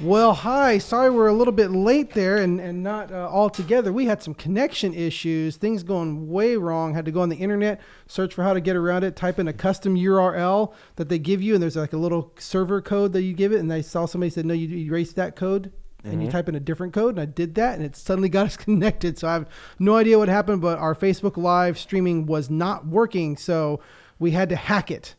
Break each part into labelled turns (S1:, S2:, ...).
S1: Well, hi. Sorry we're a little bit late there and not all together. We had some connection issues, things going way wrong. Had to go on the internet, search for how to get around it, type in a custom URL that they give you, and there's like a little server code that you give it, and I saw somebody said, no, you erase that code, and you type in a different code, and I did that, and it suddenly got us connected. So I have no idea what happened, but our Facebook Live streaming was not working, so we had to hack it.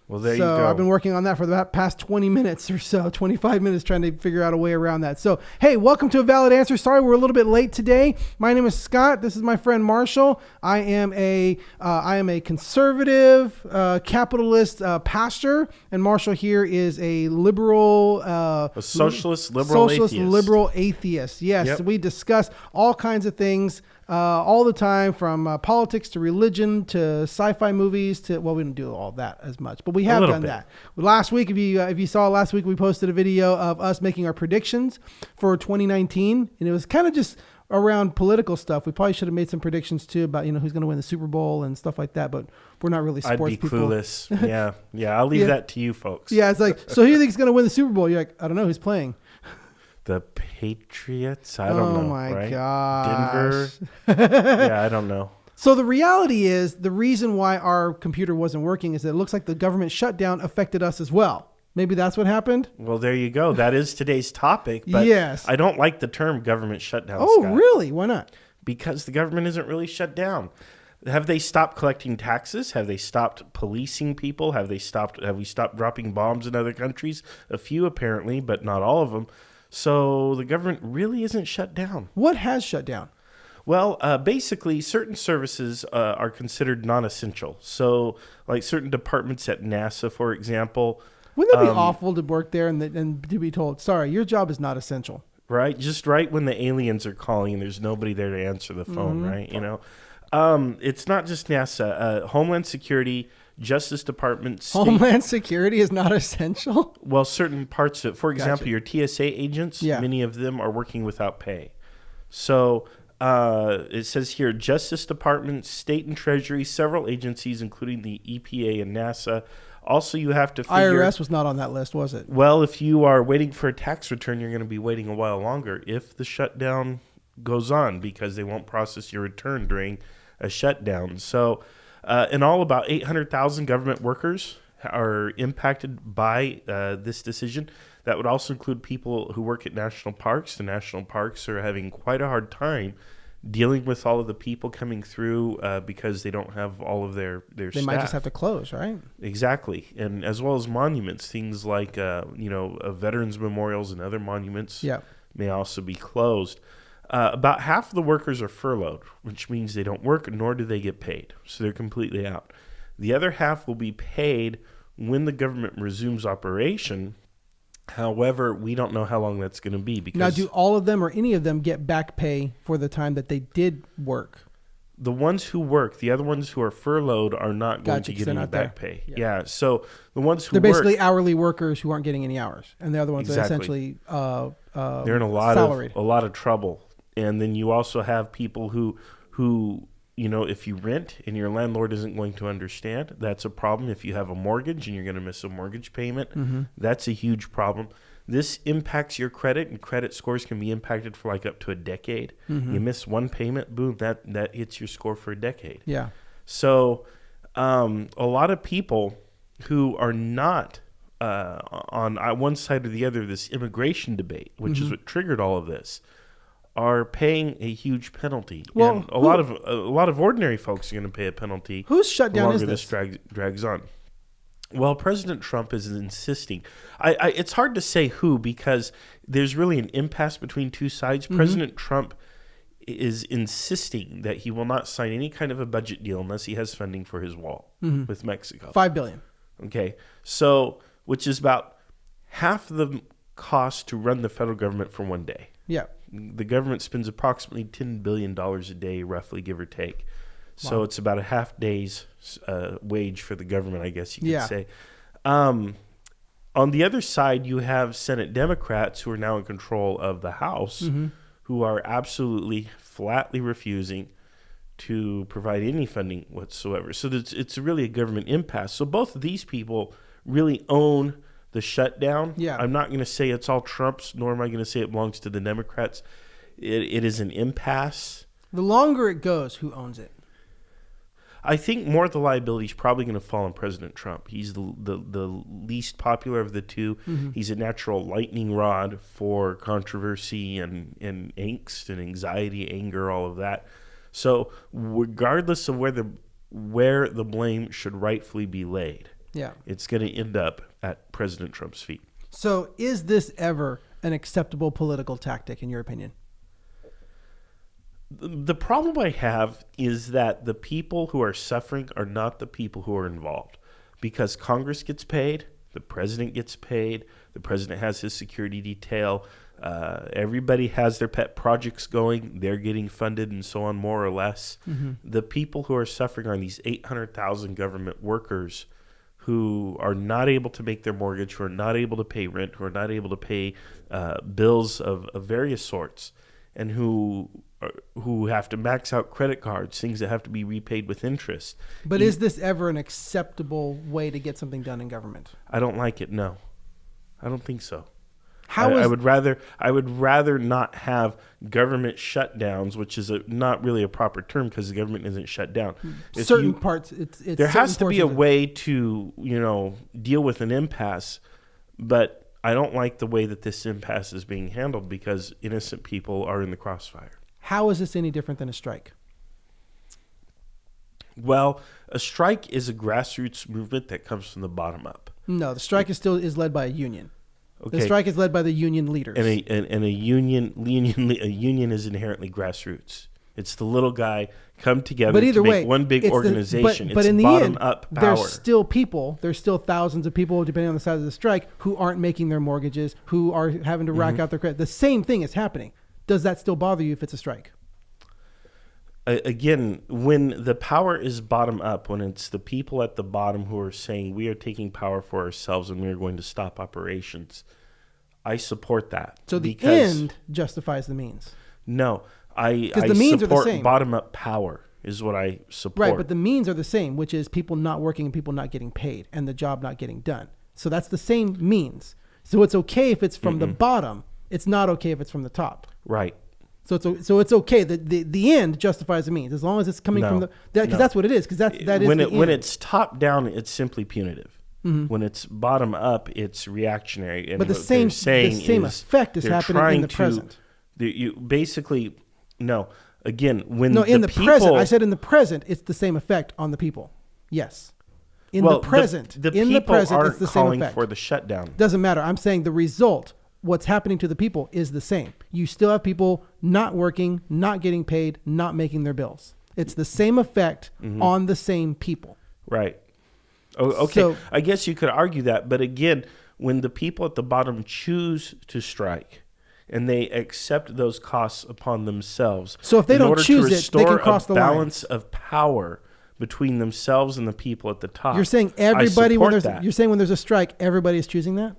S2: Well, there you go.
S1: So I've been working on that for the past 20 minutes or so, 25 minutes trying to figure out a way around that. So, hey, welcome to A Valid Answer. Sorry we're a little bit late today. My name is Scott. This is my friend Marshall. I am a conservative, capitalist pastor, and Marshall here is a liberal,
S2: a socialist liberal atheist.
S1: Yes,
S2: yep.
S1: We discuss all kinds of things. All the time, from politics to religion to sci-fi movies to, well, we don't do all that as much, but we have done that. Last week, if you saw last week, we posted a video of us making our predictions for 2019, and it was kind of just around political stuff. We probably should have made some predictions too about, who's going to win the Super Bowl and stuff like that, but we're not really sports people.
S2: I'd be clueless. Yeah. I'll leave that to you folks.
S1: Yeah, it's like, so who do you think is going to win the Super Bowl? You're like, I don't know, who's playing?
S2: The Patriots? I don't know.
S1: Oh my
S2: right?
S1: gosh.
S2: Denver? Yeah, I don't know.
S1: So the reality is the reason why our computer wasn't working is that it looks like the government shutdown affected us as well. Maybe that's what happened?
S2: Well, there you go. That is today's topic. But
S1: yes.
S2: I don't like the term government shutdown,
S1: Oh,
S2: Scott.
S1: Really? Why not?
S2: Because the government isn't really shut down. Have they stopped collecting taxes? Have they stopped policing people? Have we stopped dropping bombs in other countries? A few apparently, but not all of them. So the government really isn't shut down.
S1: What has shut down?
S2: Well, basically, certain services are considered non-essential. So, like certain departments at NASA, for example.
S1: Wouldn't that be awful to work there and to be told, sorry, your job is not essential?
S2: Right? Just right when the aliens are calling and there's nobody there to answer the phone, right? It's not just NASA. Homeland Security, Justice Department.
S1: Homeland Security is not essential?
S2: Well, certain parts of it. For example,
S1: Gotcha.
S2: your TSA agents, many of them are working without pay. So it says here, Justice Department, State and Treasury, several agencies, including the EPA and NASA. Also, you have to figure...
S1: IRS was not on that list, was it?
S2: Well, if you are waiting for a tax return, you're going to be waiting a while longer if the shutdown goes on because they won't process your return during a shutdown. So... in all, about 800,000 government workers are impacted by this decision. That would also include people who work at national parks. The national parks are having quite a hard time dealing with all of the people coming through because they don't have all of their staff.
S1: They might just have to close, right?
S2: Exactly. And as well as monuments, things like veterans memorials and other monuments may also be closed. About half of the workers are furloughed, which means they don't work, nor do they get paid. So they're completely out. The other half will be paid when the government resumes operation. However, we don't know how long that's going to be. Because
S1: now, do all of them or any of them get back pay for the time that they did work?
S2: The ones who work, the other ones who are furloughed are not going to get any back pay. Yeah. So the ones who
S1: they're basically hourly workers who aren't getting any hours, and the other ones are essentially
S2: they're in a lot of trouble. And then you also have people who, if you rent and your landlord isn't going to understand, that's a problem. If you have a mortgage and you're going to miss a mortgage payment, that's a huge problem. This impacts your credit, and credit scores can be impacted for like up to a decade. You miss one payment, boom, that hits your score for a decade.
S1: Yeah.
S2: So a lot of people who are not on one side or the other of this immigration debate, which is what triggered all of this, are paying a huge penalty.
S1: Well,
S2: and a lot of ordinary folks are going to pay a penalty.
S1: Whose shutdown is
S2: this? Drags on. Well, President Trump is insisting. It's hard to say who because there's really an impasse between two sides. President Trump is insisting that he will not sign any kind of a budget deal unless he has funding for his wall with Mexico.
S1: $5 billion.
S2: Okay, so which is about half the cost to run the federal government for one day.
S1: Yeah.
S2: The government spends approximately $10 billion a day, roughly, give or take. So it's about a half day's wage for the government, I guess you could say. On the other side, you have Senate Democrats who are now in control of the House, who are absolutely flatly refusing to provide any funding whatsoever. So it's really a government impasse. So both of these people really own the shutdown.
S1: Yeah.
S2: I'm not going to say it's all Trump's, nor am I going to say it belongs to the Democrats. It is an impasse.
S1: The longer it goes, who owns it?
S2: I think more of the liability is probably going to fall on President Trump. He's the least popular of the two.
S1: Mm-hmm.
S2: He's a natural lightning rod for controversy and angst and anxiety, anger, all of that. So regardless of where the blame should rightfully be laid, it's going to end up at President Trump's feet.
S1: So is this ever an acceptable political tactic, in your opinion?
S2: The problem I have is that the people who are suffering are not the people who are involved, because Congress gets paid, the president gets paid, the president has his security detail, everybody has their pet projects going, they're getting funded and so on, more or less. Mm-hmm. The people who are suffering are these 800,000 government workers who are not able to make their mortgage, who are not able to pay rent, who are not able to pay bills of various sorts, and who have to max out credit cards, things that have to be repaid with interest.
S1: But is this ever an acceptable way to get something done in government?
S2: I don't like it. No, I don't think so.
S1: I
S2: would rather not have government shutdowns, which is not really a proper term because the government isn't shut down.
S1: Certain parts, it's
S2: there has to be a way to deal with an impasse, but I don't like the way that this impasse is being handled because innocent people are in the crossfire.
S1: How is this any different than a strike?
S2: Well, a strike is a grassroots movement that comes from the bottom up.
S1: No, the strike is led by a union.
S2: Okay.
S1: The strike is led by the union leaders.
S2: And a union is inherently grassroots. It's the little guy come together to make one big organization.
S1: But
S2: it's
S1: in the
S2: bottom
S1: end,
S2: up power.
S1: there's still thousands of people, depending on the size of the strike, who aren't making their mortgages, who are having to rack out their credit. The same thing is happening. Does that still bother you if it's a strike?
S2: Again, when the power is bottom up, when it's the people at the bottom who are saying we are taking power for ourselves and we are going to stop operations, I support that.
S1: So the end justifies the means.
S2: No, I support bottom up power is what I support.
S1: Right, but the means are the same, which is people not working and people not getting paid and the job not getting done. So that's the same means. So it's okay if it's from the bottom. It's not okay if it's from the top.
S2: Right.
S1: So it's okay. The end justifies the means as long as it's coming from because that's what it is. Because that is
S2: when it's top down, it's simply punitive. Mm-hmm. When it's bottom up, it's reactionary. And
S1: but the same effect is happening in the present. In the present, I said in the present, it's the same effect on the people. Yes. In the present, it's the same effect.
S2: For the shutdown.
S1: Doesn't matter. I'm saying the result. What's happening to the people is the same. You still have people not working, not getting paid, not making their bills. It's the same effect on the same people.
S2: Right. Oh, okay. So, I guess you could argue that. But again, when the people at the bottom choose to strike and they accept those costs upon themselves.
S1: So if they don't choose it, they can cross the line.
S2: Balance of power between themselves and the people at the top.
S1: You're saying everybody, when there's a strike, everybody is choosing that?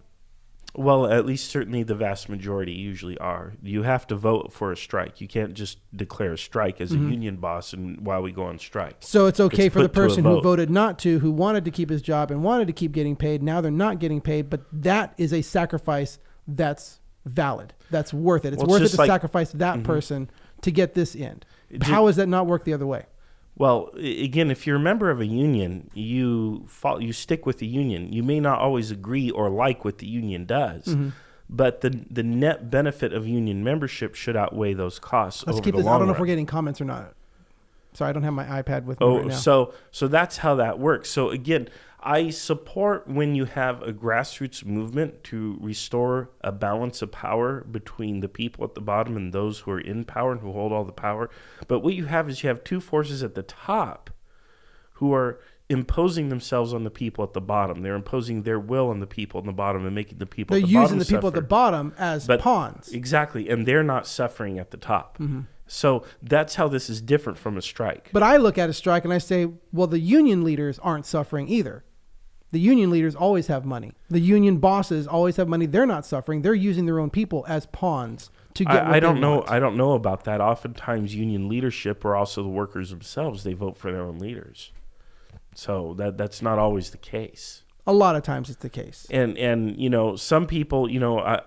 S2: Well, at least certainly the vast majority usually are. You have to vote for a strike. You can't just declare a strike as a union boss and while we go on strike.
S1: So it's okay for the person who voted not to, who wanted to keep his job and wanted to keep getting paid. Now they're not getting paid, but that is a sacrifice that's valid. That's worth it. It's worth it to sacrifice that person to get this end. How does that not work the other way?
S2: Well, again, if you're a member of a union, you stick with the union. You may not always agree or like what the union does, but the net benefit of union membership should outweigh those costs.
S1: Let's keep this. I don't know if we're getting comments or not. Sorry, I don't have my iPad with me right now.
S2: So that's how that works. So again, I support when you have a grassroots movement to restore a balance of power between the people at the bottom and those who are in power and who hold all the power. But what you have is you have two forces at the top who are imposing themselves on the people at the bottom. They're imposing their will on the people at the bottom and making the people at the bottom
S1: They're using the people at the bottom as pawns.
S2: Exactly, and they're not suffering at the top. So that's how this is different from a strike.
S1: But I look at a strike and I say, well, the union leaders aren't suffering either. The union leaders always have money. The union bosses always have money. They're not suffering. They're using their own people as pawns to get what they want.
S2: I don't know about that. Oftentimes, union leadership or also the workers themselves, they vote for their own leaders. So that's not always the case.
S1: A lot of times it's the case.
S2: And some people,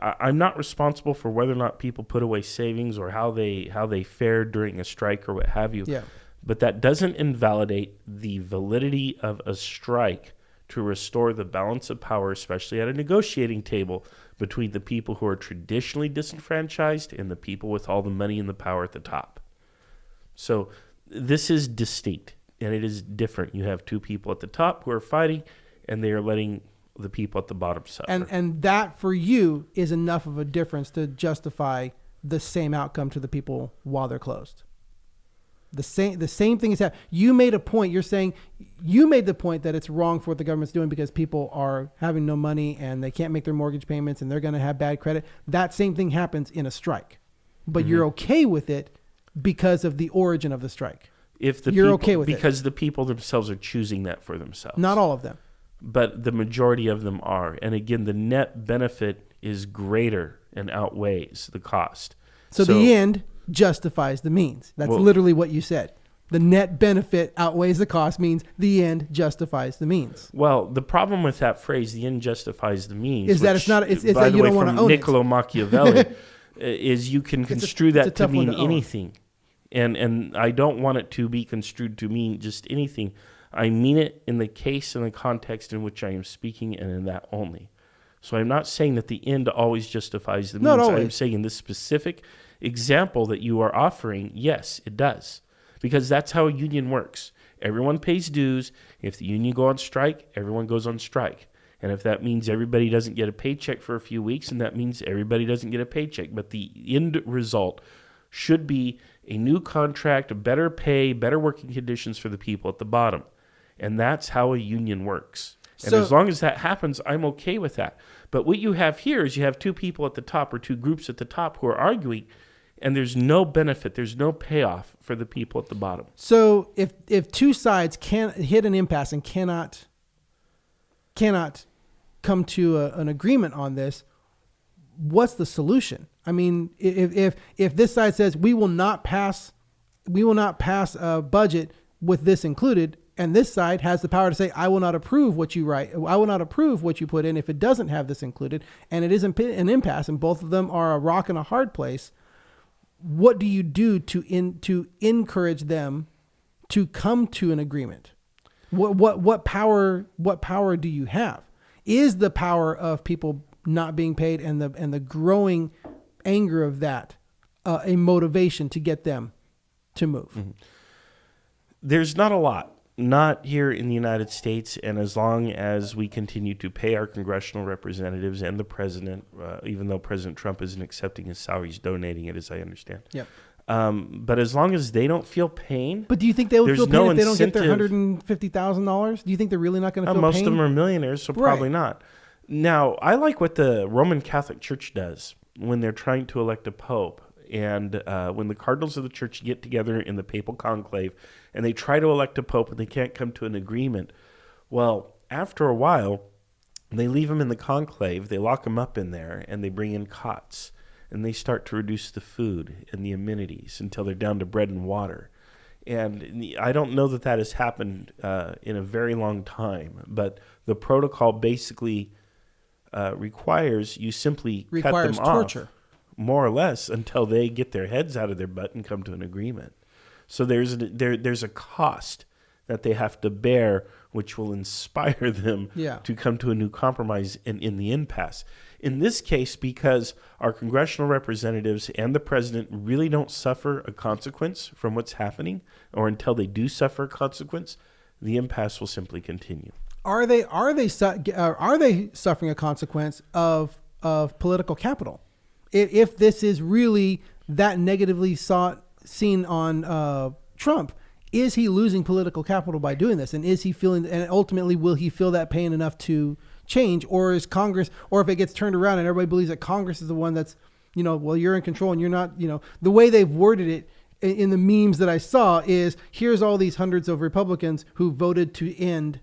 S2: I'm not responsible for whether or not people put away savings or how they fared during a strike or what have you.
S1: Yeah.
S2: But that doesn't invalidate the validity of a strike to restore the balance of power, especially at a negotiating table between the people who are traditionally disenfranchised and the people with all the money and the power at the top. So this is distinct, and it is different. You have two people at the top who are fighting, and they are letting the people at the bottom suffer.
S1: And that, for you, is enough of a difference to justify the same outcome to the people while they're closed. The same thing is happening. You made a point. You're saying you made the point that it's wrong for what the government's doing because people are having no money and they can't make their mortgage payments and they're going to have bad credit. That same thing happens in a strike, but you're okay with it because of the origin of the strike.
S2: You're
S1: okay with it
S2: because the people themselves are choosing that for themselves.
S1: Not all of them,
S2: but the majority of them are. And again, the net benefit is greater and outweighs the cost.
S1: So the end justifies the means. That's literally what you said. The net benefit outweighs the cost means the end justifies the means.
S2: Well, the problem with that phrase, the end justifies the means,
S1: is that it's not. It's that you don't want to own
S2: Niccolo Machiavelli, is you can construe that to mean anything, and I don't want it to be construed to mean just anything. I mean it in the case and the context in which I am speaking, and in that only. So I'm not saying that the end always justifies the means.
S1: Not always.
S2: I'm saying in this specific example that you are offering, yes, it does. Because that's how a union works. Everyone pays dues. If the union go on strike, everyone goes on strike. And if that means everybody doesn't get a paycheck for a few weeks, and that means everybody doesn't get a paycheck. But the end result should be a new contract, better pay, better working conditions for the people at the bottom. And that's how a union works. And as long as that happens, I'm okay with that. But what you have here is you have two people at the top or two groups at the top who are arguing, and there's no benefit, there's no payoff for the people at the bottom.
S1: So if two sides can hit an impasse and cannot come to an agreement on this, what's the solution? I mean, if this side says we will not pass a budget with this included, and this side has the power to say, I will not approve what you write. I will not approve what you put in if it doesn't have this included. And it is an impasse, and both of them are a rock and a hard place. What do you do to encourage them to come to an agreement? What power do you have? Is the power of people not being paid and the growing anger of that a motivation to get them to move?
S2: Mm-hmm. There's not a lot. Not here in the United States, and as long as we continue to pay our congressional representatives and the president, even though President Trump isn't accepting his salary, he's donating it, as I understand.
S1: Yep.
S2: But as long as they don't feel pain,
S1: but do you think they would feel pain if they don't get their $150,000? Do you think they're really not going to feel
S2: most
S1: pain?
S2: Most of them are millionaires, so probably not. Now, I like what the Roman Catholic Church does when they're trying to elect a pope. And when the cardinals of the church get together in the papal conclave and they try to elect a pope and they can't come to an agreement, well, after a while, they leave him in the conclave, they lock him up in there, and they bring in cots. And they start to reduce the food and the amenities until they're down to bread and water. And I don't know that has happened in a very long time, but the protocol basically requires you simply cut them
S1: torture.
S2: Off. More or less, until they get their heads out of their butt and come to an agreement. So there's a cost that they have to bear, which will inspire them to come to a new compromise in the impasse. In this case, because our congressional representatives and the president really don't suffer a consequence from what's happening, or until they do suffer a consequence, the impasse will simply continue.
S1: Are they suffering a consequence of political capital? If this is really that negatively seen on Trump, is he losing political capital by doing this? And is he feeling, and ultimately will he feel that pain enough to change? Or is Congress, or if it gets turned around and everybody believes that Congress is the one that's, well, you're in control and you're not, the way they've worded it in the memes that I saw is, here's all these hundreds of Republicans who voted to end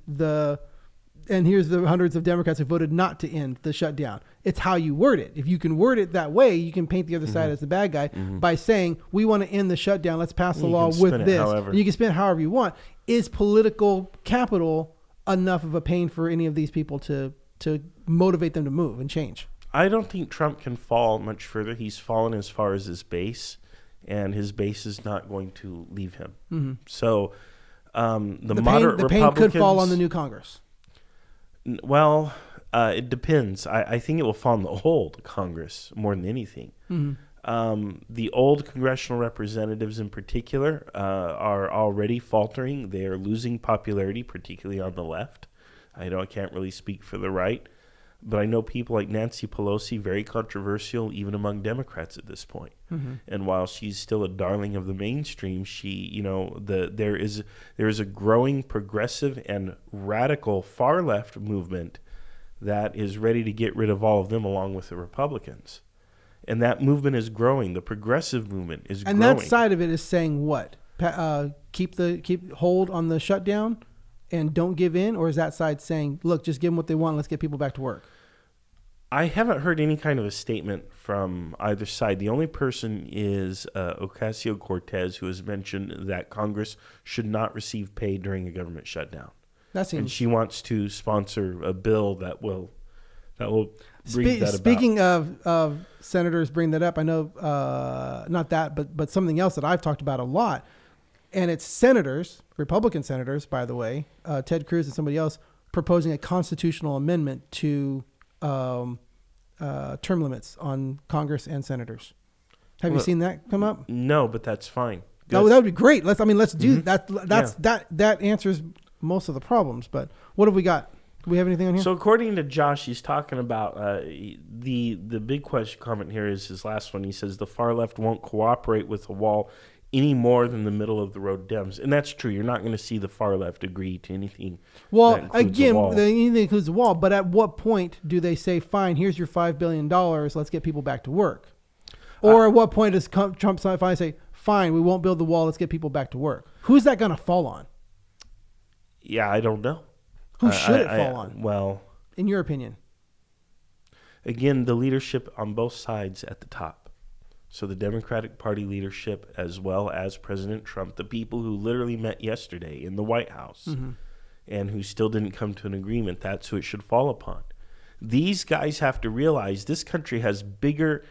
S1: and here's the hundreds of Democrats who voted not to end the shutdown. It's how you word it. If you can word it that way, you can paint the other side as the bad guy by saying, we want to end the shutdown. Let's pass the law with this. And you can spin it however you want. Is political capital enough of a pain for any of these people to motivate them to move and change.
S2: I don't think Trump can fall much further. He's fallen as far as his base, and his base is not going to leave him. Mm-hmm. So the moderate
S1: pain
S2: Republicans
S1: could fall on the new Congress.
S2: Well, it depends. I think it will fall on the old Congress more than anything. Mm-hmm. The old congressional representatives in particular are already faltering. They are losing popularity, particularly on the left. I can't really speak for the right, but I know people like Nancy Pelosi, very controversial even among Democrats at this point. Mm-hmm. And while she's still a darling of the mainstream, there is a growing progressive and radical far left movement that is ready to get rid of all of them along with the Republicans. And that movement is growing. The progressive movement is growing.
S1: And that side of it is saying what? Keep hold on the shutdown and don't give in? Or is that side saying, look, just give them what they want, let's get people back to work?
S2: I haven't heard any kind of a statement from either side. The only person is Ocasio-Cortez, who has mentioned that Congress should not receive pay during a government shutdown. And she wants to sponsor a bill that will bring that about.
S1: Speaking of senators bring that up, I know not that, but something else that I've talked about a lot, and it's senators, Republican senators, by the way, Ted Cruz and somebody else, proposing a constitutional amendment to term limits on Congress and senators. Have you seen that come up?
S2: No, but that's fine.
S1: That would be great. Let's do that. That answers most of the problems. But what have we got? Do we have anything on here?
S2: So according to Josh, he's talking about the big question comment here is his last one. He says the far left won't cooperate with the wall any more than the middle of the road Dems, and that's true. You're not going to see the far left agree to anything.
S1: Well, again, anything includes the wall. But at what point do they say, "Fine, here's your $5 billion. Let's get people back to work"? Or at what point does Trump finally say, "Fine, we won't build the wall. Let's get people back to work"? Who's that going to fall on?
S2: Yeah, I don't know.
S1: Who should it fall on?
S2: Well,
S1: in your opinion,
S2: again, the leadership on both sides at the top. So the Democratic Party leadership, as well as President Trump, the people who literally met yesterday in the White House and who still didn't come to an agreement, that's who it should fall upon. These guys have to realize this country has bigger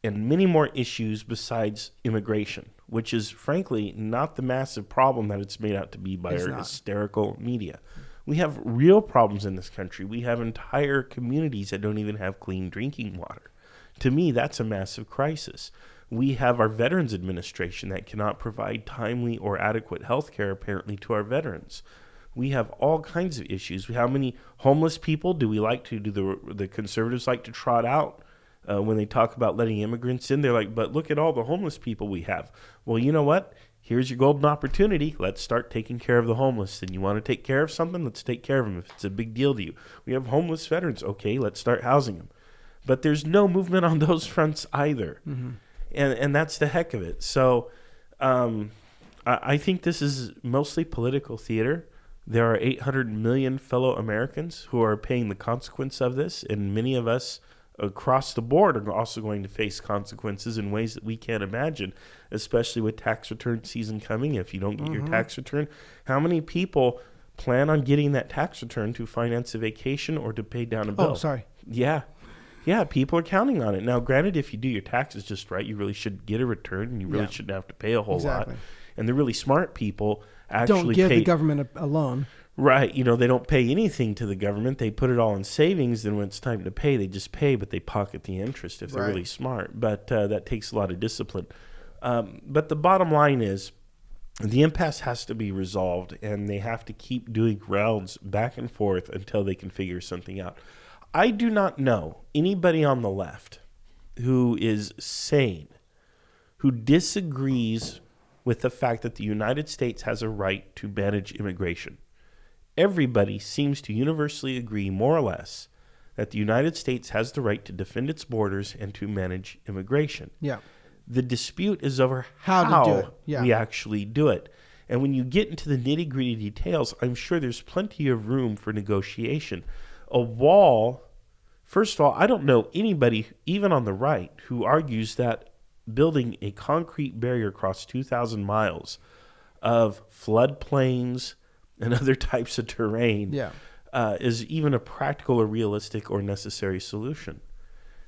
S2: and many more issues besides immigration, which is, frankly, not the massive problem that it's made out to be by our hysterical media. We have real problems in this country. We have entire communities that don't even have clean drinking water. To me, that's a massive crisis. We have our Veterans Administration that cannot provide timely or adequate health care, apparently, to our veterans. We have all kinds of issues. How many homeless people do the conservatives like to trot out when they talk about letting immigrants in? They're like, but look at all the homeless people we have. Well, you know what? Here's your golden opportunity. Let's start taking care of the homeless. And you want to take care of something? Let's take care of them if it's a big deal to you. We have homeless veterans. Okay, let's start housing them. But there's no movement on those fronts either. Mm-hmm. And that's the heck of it. So I think this is mostly political theater. There are 800 million fellow Americans who are paying the consequence of this, and many of us across the board are also going to face consequences in ways that we can't imagine, especially with tax return season coming. If you don't get your tax return, how many people plan on getting that tax return to finance a vacation or to pay down a bill?
S1: Oh, sorry.
S2: Yeah, people are counting on it. Now, granted, if you do your taxes just right, you really should get a return, and you really shouldn't have to pay a whole lot. And the really smart people actually
S1: don't give the government a loan.
S2: Right. They don't pay anything to the government. They put it all in savings. Then when it's time to pay, they just pay, but they pocket the interest if they're really smart. But that takes a lot of discipline. But the bottom line is the impasse has to be resolved, and they have to keep doing rounds back and forth until they can figure something out. I do not know anybody on the left who is sane, who disagrees with the fact that the United States has a right to manage immigration. Everybody seems to universally agree, more or less, that the United States has the right to defend its borders and to manage immigration.
S1: Yeah.
S2: The dispute is over how
S1: to do it. Yeah.
S2: we actually do it. And when you get into the nitty-gritty details, I'm sure there's plenty of room for negotiation. A wall, first of all, I don't know anybody, even on the right, who argues that building a concrete barrier across 2,000 miles of floodplains, and other types of terrain is even a practical or realistic or necessary solution.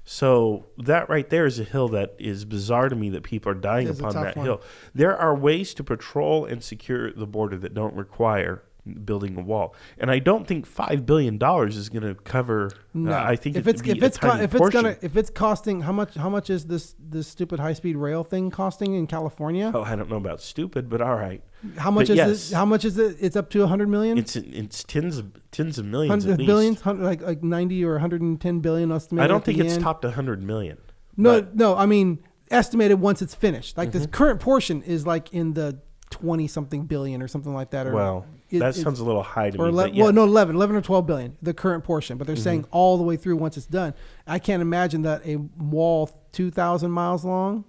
S2: So that right there is a hill that is bizarre to me that people are dying upon that hill. There are ways to patrol and secure the border that don't require building a wall, and I don't think $5 billion is going to cover. No, I think if
S1: it's costing how much is this stupid high speed rail thing costing in California?
S2: Oh, I don't know about stupid, but all right.
S1: How much is this? How much is it? It's up to 100 million.
S2: It's tens of millions.
S1: Billions, like 90 or 110 billion estimated.
S2: I don't think it's topped 100 million.
S1: No. I mean estimated once it's finished. Like this current portion is like in the 20 something billion or something like that. Or
S2: that sounds a little high to me.
S1: 11 or 12 billion, the current portion. But they're saying all the way through once it's done. I can't imagine that a wall 2,000 miles long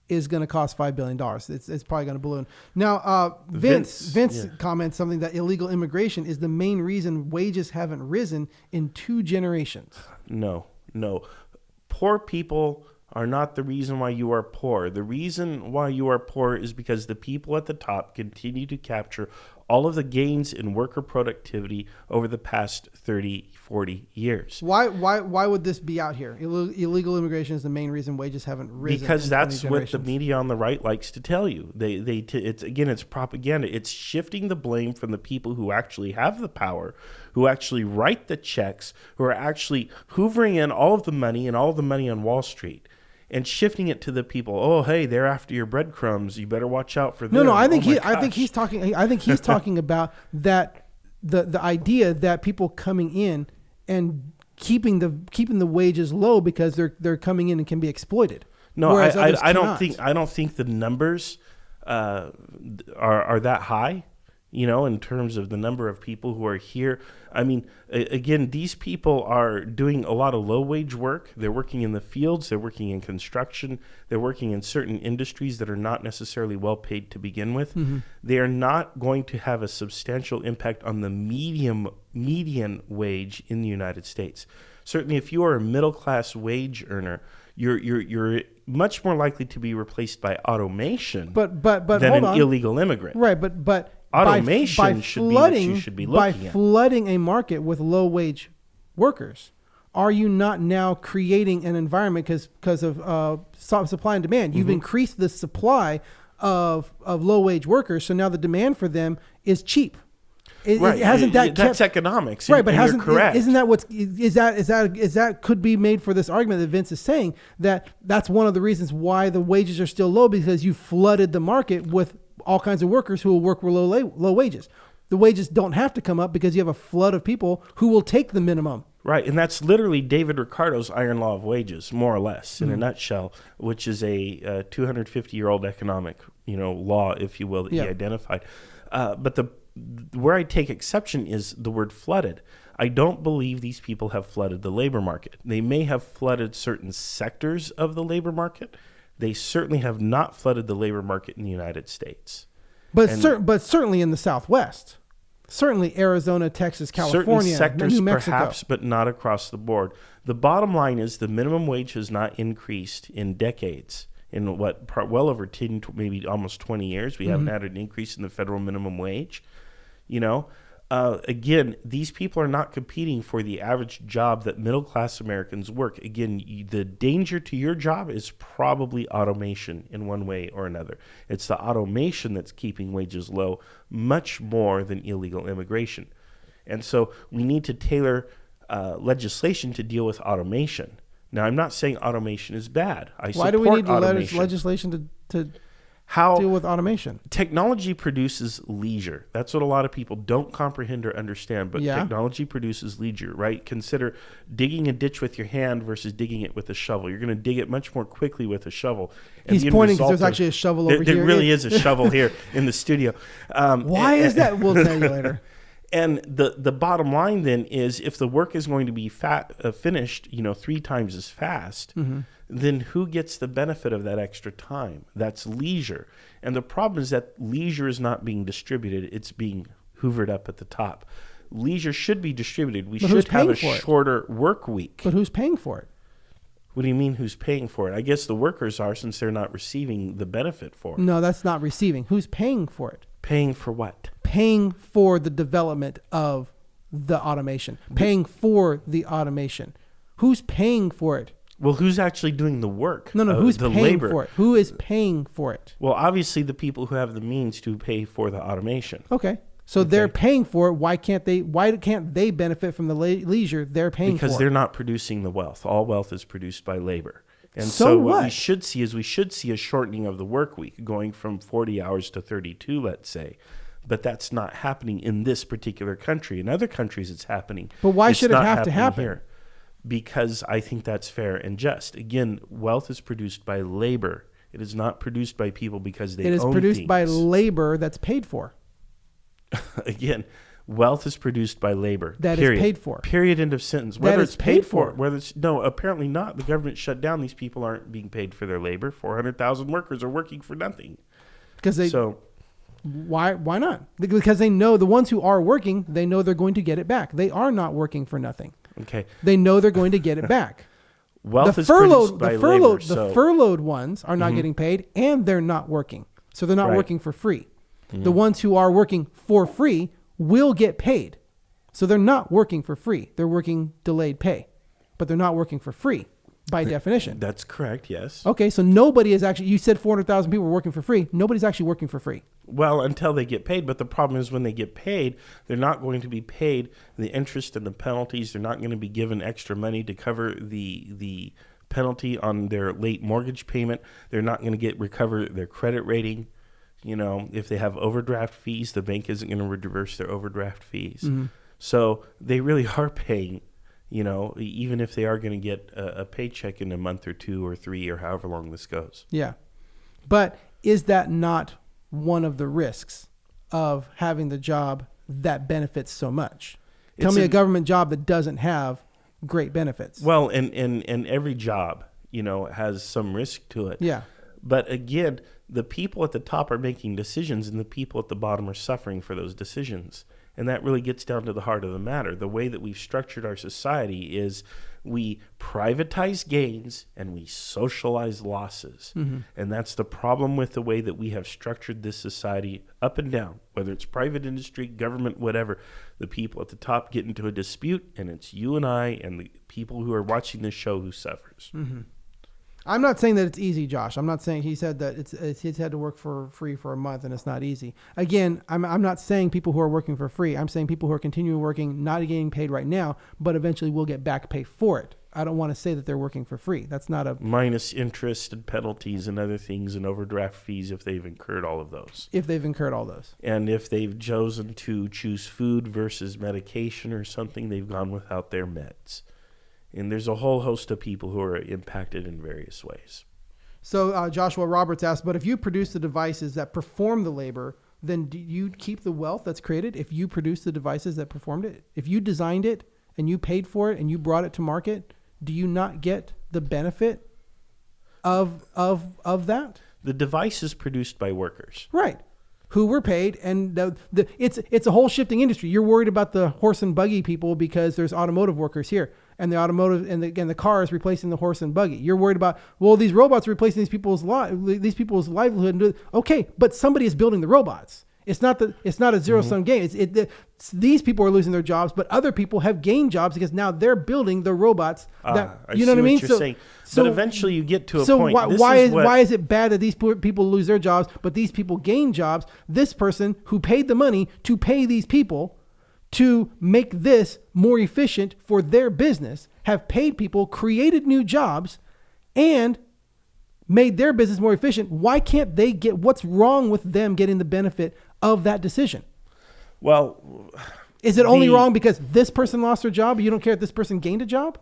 S1: is going to cost $5 billion. It's probably going to balloon. Now, Vince comments something that illegal immigration is the main reason wages haven't risen in 2 generations.
S2: No. Poor people are not the reason why you are poor. The reason why you are poor is because the people at the top continue to capture all of the gains in worker productivity over the past 30, 40 years.
S1: Why would this be out here? Illegal immigration is the main reason wages haven't risen.
S2: Because that's what the media on the right likes to tell you. It's propaganda. It's shifting the blame from the people who actually have the power, who actually write the checks, who are actually hoovering in all of the money and all of the money on Wall Street, and shifting it to the people. Oh, hey, they're after your breadcrumbs. You better watch out for them.
S1: No, I think he's talking about that the idea that people coming in and keeping the wages low because they're coming in and can be exploited.
S2: No, I don't think the numbers are that high. In terms of the number of people who are here. I mean, again, these people are doing a lot of low-wage work. They're working in the fields. They're working in construction. They're working in certain industries that are not necessarily well-paid to begin with. Mm-hmm. They are not going to have a substantial impact on the median wage in the United States. Certainly, if you are a middle-class wage earner, you're much more likely to be replaced by automation than an illegal immigrant.
S1: Right, but
S2: automation should be what you should be looking at.
S1: By flooding a market with low-wage workers, are you not now creating an environment because of supply and demand? You've increased the supply of low-wage workers, so now the demand for them is cheap.
S2: That's economics,
S1: right? But
S2: you're correct.
S1: Isn't that that could be made for this argument that Vince is saying that's one of the reasons why the wages are still low, because you flooded the market with all kinds of workers who will work with low wages. The wages don't have to come up because you have a flood of people who will take the minimum.
S2: Right, and that's literally David Ricardo's iron law of wages, more or less, in a nutshell, which is a 250-year-old economic, law, if you will, that he identified. But where I take exception is the word flooded. I don't believe these people have flooded the labor market. They may have flooded certain sectors of the labor market. They certainly have not flooded the labor market in the United States.
S1: But certainly in the Southwest. Certainly Arizona, Texas, California,
S2: certain sectors
S1: New Mexico.
S2: Perhaps, but not across the board. The bottom line is the minimum wage has not increased in decades. In well over 10, maybe almost 20 years, we haven't had an increase in the federal minimum wage. Again, these people are not competing for the average job that middle-class Americans work. Again, the danger to your job is probably automation in one way or another. It's the automation that's keeping wages low much more than illegal immigration. And so we need to tailor legislation to deal with automation. Now, I'm not saying automation is bad.
S1: Why do we need legislation to deal with automation?
S2: Technology produces leisure. That's what a lot of people don't comprehend or understand, but technology produces leisure, right? Consider digging a ditch with your hand versus digging it with a shovel. You're going to dig it much more quickly with a shovel. And
S1: he's pointing because there's actually a shovel over here.
S2: There really is a shovel here in the studio.
S1: Why is that? We'll tell you later.
S2: And the bottom line then is, if the work is going to be finished, 3 times as fast, then who gets the benefit of that extra time? That's leisure. And the problem is that leisure is not being distributed. It's being hoovered up at the top. Leisure should be distributed. We should have a shorter work week.
S1: But who's paying for it?
S2: What do you mean who's paying for it? I guess the workers are, since they're not receiving the benefit for it.
S1: No, that's not receiving. Who's paying for it?
S2: Paying for what?
S1: paying for the development of the automation? Paying for the automation. Who's paying for it?
S2: Well, who's actually doing the work?
S1: No, who's
S2: the
S1: paying
S2: labor
S1: for it? Who is paying for it?
S2: Well, obviously the people who have the means to pay for the automation.
S1: Okay. So they're paying for it. Why can't they benefit from the leisure they're paying for?
S2: Because they're not producing the wealth. All wealth is produced by labor. And
S1: So
S2: so
S1: what?
S2: what we should see is a shortening of the work week, going from 40 hours to 32, let's say. But that's not happening in this particular country. In other countries, it's happening.
S1: But why
S2: It's
S1: should it
S2: not
S1: have to
S2: happening
S1: happen?
S2: here. Because I think that's fair and just. Again, wealth is produced by labor. It is not produced by people because they own
S1: It is produced
S2: things.
S1: by labor that's paid for.
S2: Again, wealth is produced by labor.
S1: That is
S2: period.
S1: paid for.
S2: Period. End of sentence.
S1: That
S2: Whether
S1: is
S2: it's paid
S1: paid for.
S2: whether it's no, apparently not. The government shut down. These people aren't being paid for their labor. 400,000 workers are working for nothing.
S1: Because
S2: So
S1: why not? Because they know the ones who are working, they know they're going to get it back. They are not working for nothing.
S2: okay,
S1: They know they're going to get it back.
S2: wealth
S1: the
S2: is produced by labor.
S1: the furloughed ones are not getting paid, and they're not working. So they're not
S2: Right.
S1: working for free. The ones who are working for free will get paid. So they're not working for free. They're working delayed pay, but they're not working for free by definition.
S2: That's correct. Yes.
S1: Okay, so nobody is actually. You said 400,000 people were working for free. Nobody's actually working for free.
S2: Well, until they get paid. But the problem is when they get paid, they're not going to be paid the interest and the penalties. They're not going to be given extra money to cover the penalty on their late mortgage payment. They're not going to recover their credit rating. You know, if they have overdraft fees, the bank isn't going to reverse their overdraft fees.
S1: Mm-hmm.
S2: So they really are paying, you know, even if they are going to get a paycheck in a month or 2 or 3 or however long this goes.
S1: Yeah. But is that not one of the risks of having the job that benefits so much? Tell me a government job that doesn't have great benefits.
S2: Well, and every job, you know, has some risk to it.
S1: Yeah.
S2: But again, the people at the top are making decisions and the people at the bottom are suffering for those decisions. And that really gets down to the heart of the matter. The way that we've structured our society is we privatize gains and we socialize losses.
S1: Mm-hmm.
S2: And that's the problem with the way that we have structured this society up and down, whether it's private industry, government, whatever. The people at the top get into a dispute, and it's you and I and the people who are watching this show who suffers.
S1: Mm-hmm. I'm not saying that it's easy, Josh. I'm not saying he said that he's had to work for free for a month and it's not easy. Again, I'm not saying people who are working for free. I'm saying people who are continuing working, not getting paid right now, but eventually will get back pay for it. I don't want to say that they're working for free. That's not a...
S2: Minus interest and penalties and other things and overdraft fees if they've incurred all of those.
S1: If they've incurred all those.
S2: And if they've chosen to choose food versus medication or something, they've gone without their meds. And there's a whole host of people who are impacted in various ways.
S1: So Joshua Roberts asked, but if you produce the devices that perform the labor, then do you keep the wealth that's created if you produce the devices that performed it? If you designed it and you paid for it and you brought it to market, do you not get the benefit of that?
S2: The device is produced by workers.
S1: Right. Who were paid, and it's a whole shifting industry. You're worried about the horse and buggy people because there's automotive workers here, and the automotive and the car is replacing the horse and buggy. You're worried about, well, these robots are replacing these people's livelihood. Okay, but somebody is building the robots. It's not a zero sum game. These people are losing their jobs, but other people have gained jobs because now they're building the robots. You know what I mean?
S2: You're saying. But eventually you get to a point.
S1: Why is it bad that these people lose their jobs, but these people gain jobs? This person who paid the money to pay these people to make this more efficient for their business have paid people, created new jobs, and made their business more efficient. Why can't they get, what's wrong with them getting the benefit of that decision?
S2: Well,
S1: is it only wrong because this person lost their job? You don't care if this person gained a job?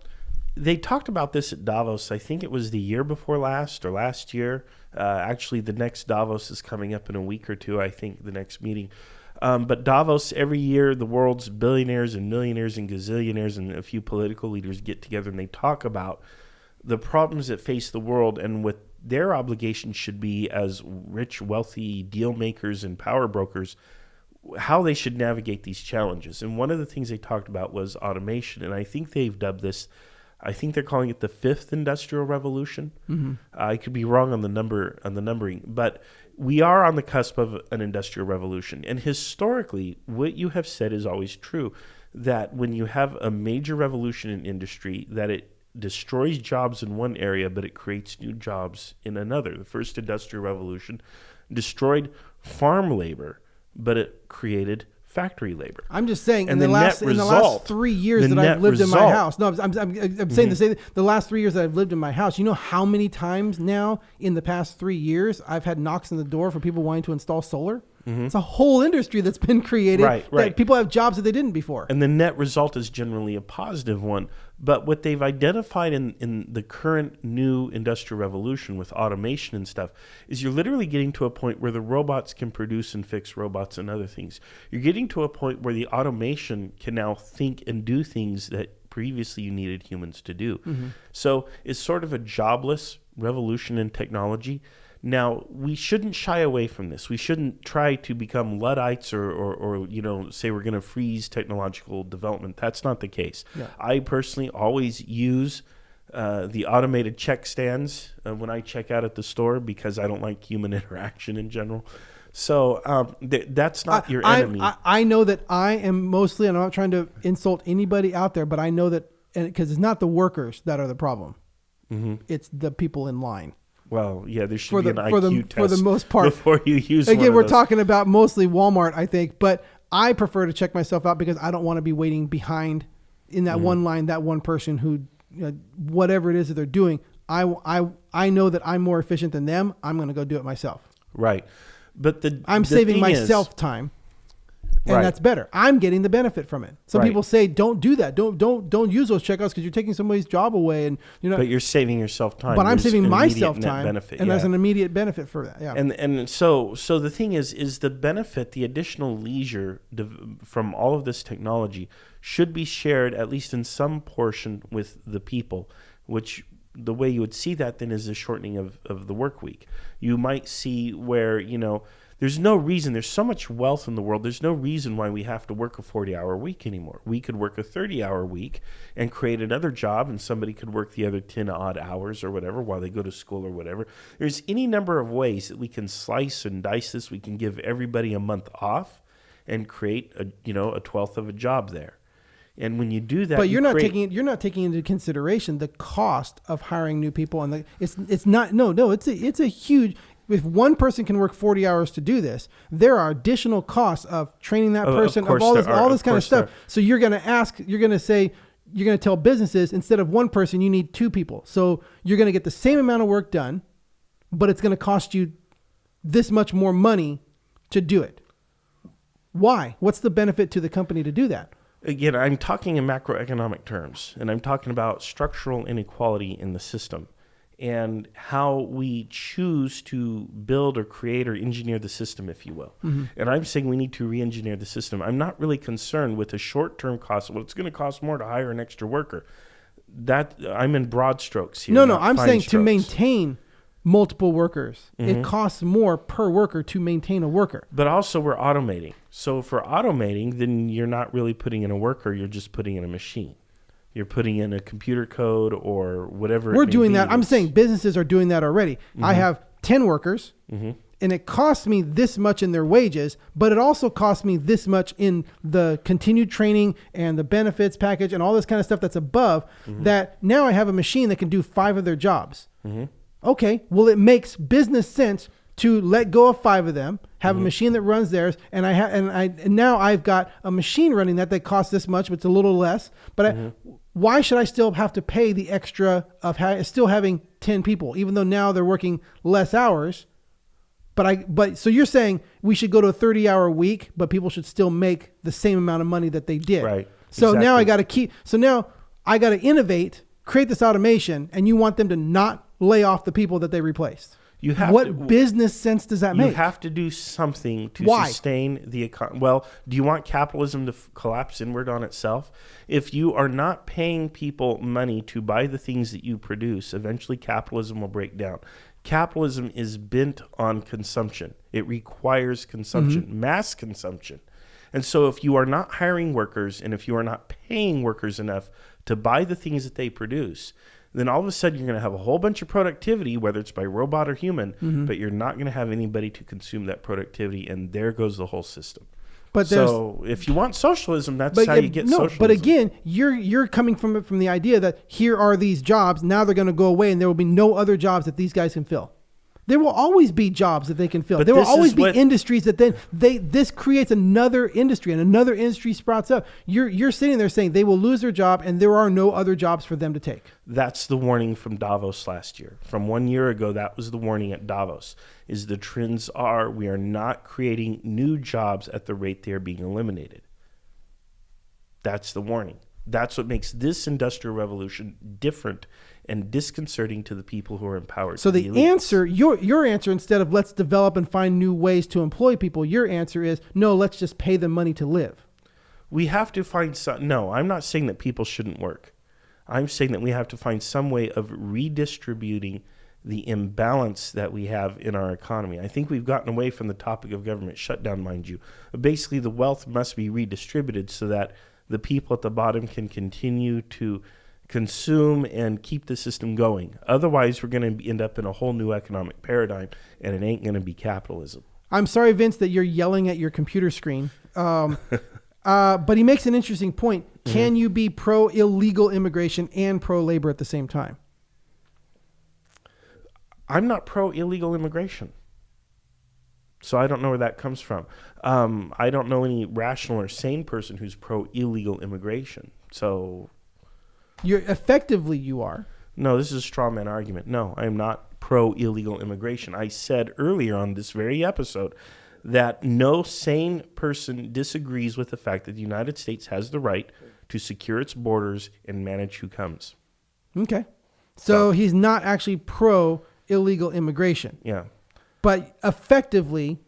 S2: They talked about this at Davos. I think it was the year before last or last year. Actually, the next Davos is coming up in a week or two, I think, the next meeting. But Davos, every year, the world's billionaires and millionaires and gazillionaires and a few political leaders get together and they talk about the problems that face the world and what their obligation should be as rich, wealthy deal makers and power brokers, how they should navigate these challenges. And one of the things they talked about was automation. And I think they've dubbed this, I think they're calling it the fifth industrial revolution. Mm-hmm. I could be wrong on the numbering, but we are on the cusp of an industrial revolution. And historically, what you have said is always true, that when you have a major revolution in industry, that it destroys jobs in one area, but it creates new jobs in another. The first industrial revolution destroyed farm labor, but it created factory labor.
S1: I'm just saying,
S2: And
S1: in the last 3 years that I've lived in my house. No, I'm saying the last 3 years that I've lived in my house. You know how many times now in the past 3 years I've had knocks on the door for people wanting to install solar? It's a whole industry that's been created. Right. People have jobs that they didn't before.
S2: And the net result is generally a positive one. But what they've identified in the current new industrial revolution with automation and stuff is you're literally getting to a point where the robots can produce and fix robots and other things. You're getting to a point where the automation can now think and do things that previously you needed humans to do. So it's sort of a jobless revolution in technology. Now, we shouldn't shy away from this. We shouldn't try to become Luddites or say we're going to freeze technological development. That's not the case. Yeah. I personally always use the automated check stands when I check out at the store because I don't like human interaction in general. So that's not your enemy.
S1: I know that I am mostly, and I'm not trying to insult anybody out there, but I know that, because it's not the workers that are the problem. It's the people in line.
S2: Well, yeah, there should be an IQ test
S1: for the most part
S2: before you use
S1: Again,
S2: one of
S1: we're
S2: those.
S1: talking about mostly Walmart, I think, but I prefer to check myself out because I don't want to be waiting behind in that one line, that one person who, whatever it is that they're doing. I know that I'm more efficient than them. I'm going to go do it myself.
S2: Right. But
S1: I'm saving myself time. And that's better. I'm getting the benefit from it. Some people say, don't do that. Don't use those checkouts because you're taking somebody's job away, and
S2: But you're saving yourself time.
S1: But I'm saving myself time,
S2: benefit,
S1: and there's an immediate benefit for that. Yeah.
S2: And so the thing is the benefit, the additional leisure from all of this technology should be shared at least in some portion with the people, which the way you would see that then is a shortening of the work week. You might see where, there's no reason. There's so much wealth in the world. There's no reason why we have to work a 40-hour week anymore. We could work a 30-hour week and create another job, and somebody could work the other 10 odd hours or whatever while they go to school or whatever. There's any number of ways that we can slice and dice this. We can give everybody a month off and create a 12th of a job there. And when you do that,
S1: but you're not taking into consideration the cost of hiring new people, and it's a huge. If one person can work 40 hours to do this, there are additional costs of training that person, of all this kind of stuff. So you're going to tell businesses, instead of one person, you need two people. So you're going to get the same amount of work done, but it's going to cost you this much more money to do it. Why? What's the benefit to the company to do that?
S2: Again, I'm talking in macroeconomic terms, and I'm talking about structural inequality in the system and how we choose to build or create or engineer the system, if you will. And I'm saying we need to re-engineer the system. I'm not really concerned with the short-term cost. Well, it's going to cost more to hire an extra worker. That I'm in broad strokes here.
S1: No, I'm saying strokes. To maintain multiple workers. It costs more per worker to maintain a worker.
S2: But also we're automating. So if we're automating, then you're not really putting in a worker, you're just putting in a machine. You're putting in a computer code or whatever.
S1: We're doing that. I'm saying businesses are doing that already. I have 10 workers, and it costs me this much in their wages, but it also costs me this much in the continued training and the benefits package and all this kind of stuff that's above, that now I have a machine that can do 5 of their jobs. Okay, well, it makes business sense to let go of 5 of them, have a machine that runs theirs, and now I've got a machine running that costs this much, but it's a little less. But why should I still have to pay the extra of still having 10 people, even though now they're working less hours? But so you're saying we should go to a 30-hour week, but people should still make the same amount of money that they did.
S2: Right.
S1: So now I got to innovate, create this automation, and you want them to not lay off the people that they replaced. What business sense does that make?
S2: You have to do something to sustain the economy. Well, do you want capitalism to collapse inward on itself? If you are not paying people money to buy the things that you produce, eventually capitalism will break down. Capitalism is bent on consumption. It requires consumption, mass consumption. And so if you are not hiring workers and if you are not paying workers enough to buy the things that they produce, then all of a sudden you're going to have a whole bunch of productivity, whether it's by robot or human,
S1: Mm-hmm.
S2: but you're not going to have anybody to consume that productivity, and there goes the whole system.
S1: But
S2: so if you want socialism, that's how you get socialism.
S1: But again, you're coming from the idea that here are these jobs, now they're going to go away, and there will be no other jobs that these guys can fill. There will always be jobs that they can fill.
S2: But
S1: there will
S2: this
S1: always
S2: is
S1: be
S2: what-
S1: industries that then this creates another industry, and another industry sprouts up. You're sitting there saying they will lose their job, and there are no other jobs for them to take.
S2: That's the warning from Davos last year. From 1 year ago, that was the warning at Davos, is the trends are we are not creating new jobs at the rate they are being eliminated. That's the warning. That's what makes this industrial revolution different and disconcerting to the people who are empowered.
S1: So the answer, your answer, instead of let's develop and find new ways to employ people, your answer is no, let's just pay them money to live.
S2: We have to find some. No, I'm not saying that people shouldn't work. I'm saying that we have to find some way of redistributing the imbalance that we have in our economy. I think we've gotten away from the topic of government shutdown, mind you. Basically, the wealth must be redistributed so that the people at the bottom can continue to consume and keep the system going. Otherwise, we're going to end up in a whole new economic paradigm, and it ain't going to be capitalism.
S1: I'm sorry, Vince, that you're yelling at your computer screen. But he makes an interesting point. Can you be pro illegal immigration and pro labor at the same time?
S2: I'm not pro illegal immigration. So I don't know where that comes from. I don't know any rational or sane person who's pro illegal immigration. So
S1: You are.
S2: no, this is a straw man argument. No, I am not pro illegal immigration. I said earlier on this very episode that no sane person disagrees with the fact that the United States has the right to secure its borders and manage who comes.
S1: Okay. So he's not actually pro illegal immigration.
S2: Yeah.
S1: But effectively,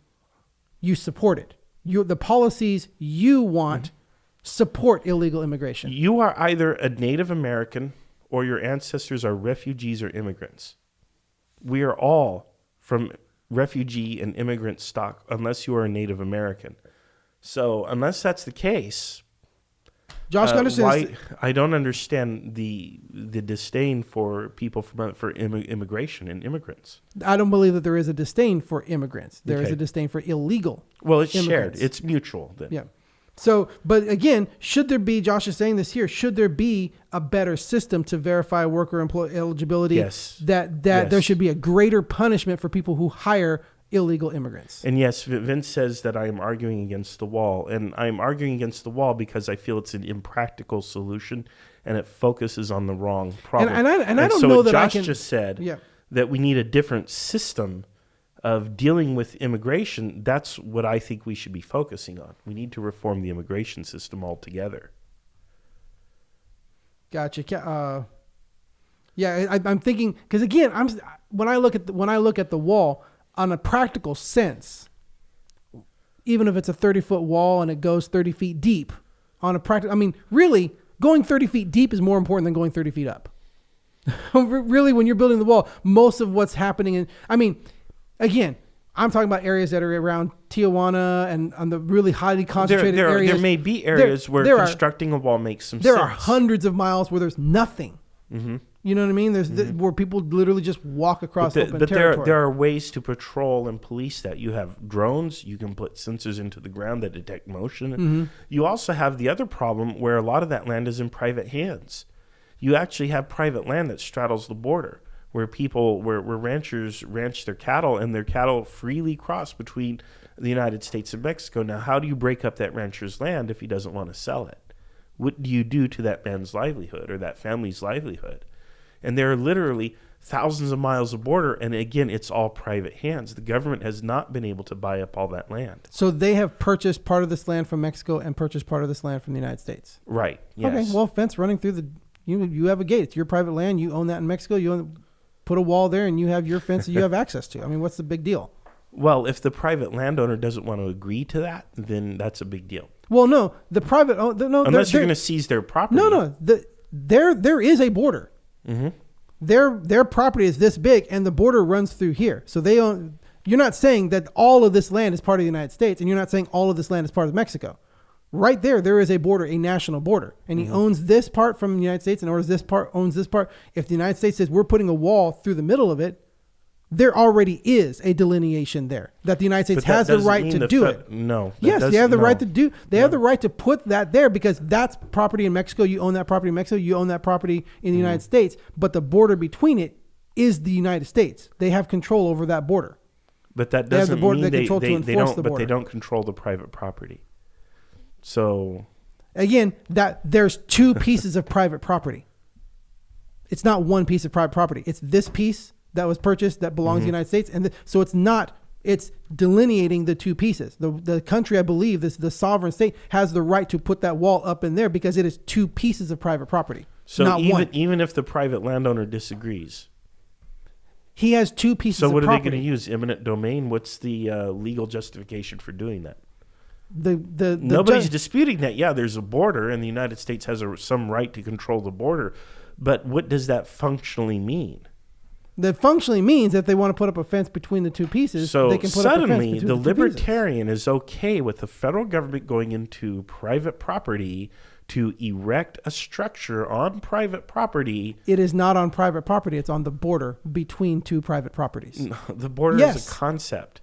S1: you support it. The policies you want support illegal immigration.
S2: You are either a Native American or your ancestors are refugees or immigrants. We are all from refugee and immigrant stock unless you are a Native American. So unless that's the case,
S1: Josh, understand
S2: I don't understand the disdain for people for immigration and immigrants.
S1: I don't believe that there is a disdain for immigrants. There is
S2: Okay.
S1: a disdain for illegal.
S2: Well, it's
S1: immigrants.
S2: shared. It's mutual then.
S1: Yeah. So, but again, should there be, Josh is saying this here, should there be a better system to verify worker eligibility?
S2: Yes.
S1: That
S2: Yes.
S1: there should be a greater punishment for people who hire illegal immigrants.
S2: And yes, Vince says that I am arguing against the wall. And I'm arguing against the wall because I feel it's an impractical solution and it focuses on the wrong problem.
S1: And I don't
S2: so
S1: know
S2: what
S1: that I
S2: Josh
S1: can...
S2: just said,
S1: Yeah.
S2: that we need a different system of dealing with immigration. That's what I think we should be focusing on. We need to reform the immigration system altogether.
S1: Gotcha. I'm thinking, because again, when I look at the wall on a practical sense, even if it's a 30-foot wall and it goes 30 feet deep, really going 30 feet deep is more important than going 30 feet up. Really, when you're building the wall, most of what's happening again, I'm talking about areas that are around Tijuana and on the really highly concentrated areas.
S2: There may be areas where constructing a wall makes some sense.
S1: There are hundreds of miles where there's nothing.
S2: Mm-hmm.
S1: You know what I mean? There's where people literally just walk across open territory.
S2: There are ways to patrol and police that. You have drones. You can put sensors into the ground that detect motion.
S1: Mm-hmm.
S2: You also have the other problem where a lot of that land is in private hands. You actually have private land that straddles the border, where ranchers ranch their cattle, and their cattle freely cross between the United States and Mexico. Now, how do you break up that rancher's land if he doesn't want to sell it? What do you do to that man's livelihood or that family's livelihood? And there are literally thousands of miles of border, and again, it's all private hands. The government has not been able to buy up all that land.
S1: So they have purchased part of this land from Mexico and purchased part of this land from the United States.
S2: Right. Yes.
S1: Okay. Well, fence running through you have a gate. It's your private land. You own that in Mexico. Put a wall there, and you have your fence that you have access to. I mean, what's the big deal?
S2: Well, if the private landowner doesn't want to agree to that, then that's a big deal.
S1: Well, no, the private
S2: unless you're going to seize their property.
S1: No. There is a border.
S2: Mm-hmm.
S1: Their property is this big, and the border runs through here. So they own. You're not saying that all of this land is part of the United States, and you're not saying all of this land is part of Mexico. Right there is a border, a national border, and he owns this part from the United States and owns this part. If the United States says we're putting a wall through the middle of it, there already is a delineation there that the United States has the right to do it.
S2: No.
S1: Yes, they have the right to do. They have the right to put that there because that's property in Mexico. You own that property in Mexico. You own that property in the United States. But the border between it is the United States. They have control over that border.
S2: But that doesn't mean they don't.
S1: The
S2: but they don't control the private property. So
S1: again, that there's two pieces of private property. It's not one piece of private property. It's this piece that was purchased that belongs to the United States, and so it's not. It's delineating the two pieces. The country, I believe, the sovereign state has the right to put that wall up in there because it is two pieces of private property.
S2: So
S1: not one.
S2: Even if the private landowner disagrees,
S1: he has two pieces.
S2: So what
S1: of
S2: are
S1: property.
S2: they going to use? Eminent domain? What's the legal justification for doing that?
S1: Nobody's
S2: disputing that. Yeah, there's a border, and the United States has some right to control the border. But what does that functionally mean?
S1: That functionally means that they want to put up a fence between the two pieces.
S2: So
S1: they can put
S2: suddenly,
S1: up a fence between
S2: the
S1: two
S2: libertarian is okay with the federal government going into private property to erect a structure on private property.
S1: It is not on private property. It's on the border between two private properties.
S2: No, the border is a concept.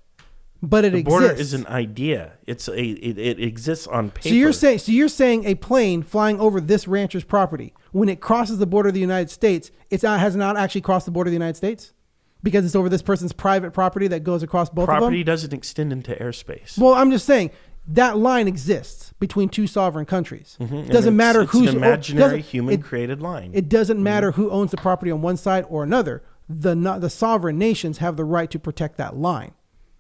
S1: But
S2: the border is an idea. It exists on paper.
S1: So you're saying a plane flying over this rancher's property, when it crosses the border of the United States, has not actually crossed the border of the United States because it's over this person's private property that goes across both of them?
S2: Property doesn't extend into airspace.
S1: Well, I'm just saying that line exists between two sovereign countries.
S2: Mm-hmm.
S1: Doesn't matter who's
S2: an imaginary human-created line.
S1: It doesn't matter who owns the property on one side or another. The sovereign nations have the right to protect that line.